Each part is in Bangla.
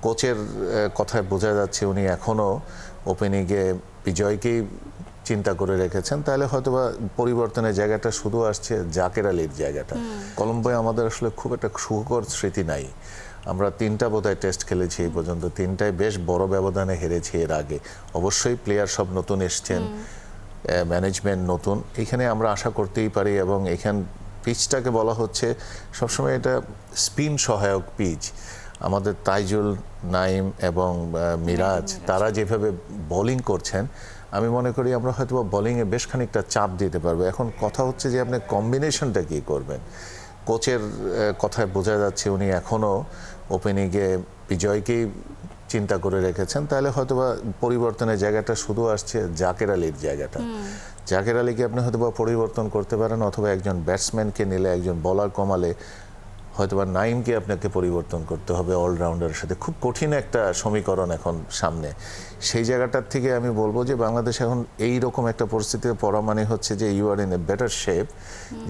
কোচের কথায় বোঝা যাচ্ছে উনি এখনো ওপেনিংয়ে বিজয়কেই চিন্তা করে রেখেছেন, তাহলে হয়তোবা পরিবর্তনের জায়গাটা শুধু আসছে জাকের আলীর জায়গাটা। কলম্বোয় আমাদের আসলে খুব একটা সুখকর স্মৃতি নাই। আমরা 3টা বোধহয় টেস্ট খেলেছি এই পর্যন্ত, 3টায় বেশ বড় ব্যবধানে হেরেছি এর আগে। অবশ্যই প্লেয়ার সব নতুন এসছেন, ম্যানেজমেন্ট নতুন, এখানে আমরা আশা করতেই পারি। এবং এখান পিচটাকে বলা হচ্ছে সবসময় এটা স্পিন সহায়ক পিচ। আমাদের তাইজুল, নাইম এবং মিরাজ তারা যেভাবে বোলিং করছেন, আমি মনে করি আমরা হয়তো বোলিংয়ে বেশ খানিকটা চাপ দিতে পারবো। এখন কথা হচ্ছে যে আপনি কম্বিনেশনটা কী করবেন। কোচের কথায় বোঝা যাচ্ছে উনি এখনও ওপেনিংয়ে বিজয়কেই চিন্তা করে রেখেছেন, তাহলে হয়তোবা পরিবর্তনের জায়গাটা শুধু আসছে জাকের আলীর জায়গাটা। জাকের আলীকে আপনি হয়তোবা পরিবর্তন করতে পারেন, অথবা একজন ব্যাটসম্যানকে নিলে, একজন বোলার কমালে হয়তোবা নাইমকে আপনাকে পরিবর্তন করতে হবে অলরাউন্ডারের সাথে। খুব কঠিন একটা সমীকরণ এখন সামনে। সেই জায়গাটার থেকে আমি বলবো যে বাংলাদেশ এখন এই রকম একটা পরিস্থিতিতে পড়া মানে হচ্ছে যে you are in a better shape,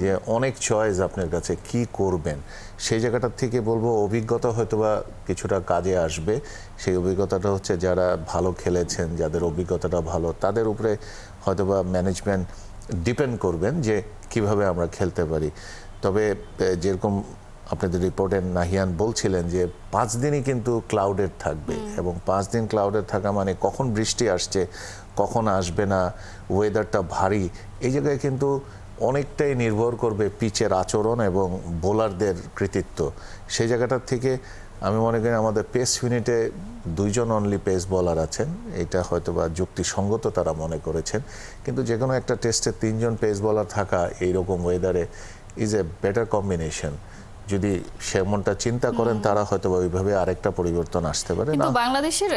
যে অনেক চয়েস আপনার কাছে, কি করবেন। সেই জায়গাটার থেকে বলবো অভিজ্ঞতা হয়তোবা কিছুটা কাজে আসবে। সেই অভিজ্ঞতাটা হচ্ছে যারা ভালো খেলেছেন, যাদের অভিজ্ঞতাটা ভালো, তাদের উপরে হয়তোবা ম্যানেজমেন্ট ডিপেন্ড করবেন যে কিভাবে আমরা খেলতে পারি। তবে যেরকম আপনাদের রিপোর্টে নাহিয়ান বলছিলেন যে 5 দিনই কিন্তু ক্লাউডেড থাকবে, এবং 5 দিন ক্লাউডেড থাকা মানে কখন বৃষ্টি আসছে, কখন আসবে না, ওয়েদারটা ভারী, এই জায়গায় কিন্তু অনেকটাই নির্ভর করবে পিচের আচরণ এবং বোলারদের কৃতিত্ব। সেই জায়গাটার থেকে আমি মনে করি আমাদের পেস ইউনিটে 2 জন অনলি পেস বোলার আছেন, এটা হয়তোবা যুক্তিসঙ্গত তারা মনে করেছেন। কিন্তু যে কোনো একটা টেস্টে 3 জন পেস বোলার থাকা এইরকম ওয়েদারে ইজ এ বেটার কম্বিনেশন। যদি সেমনটা চিন্তা করেন তারা হয়তো ওইভাবে আরেকটা পরিবর্তন আসতে পারে। কিন্তু বাংলাদেশের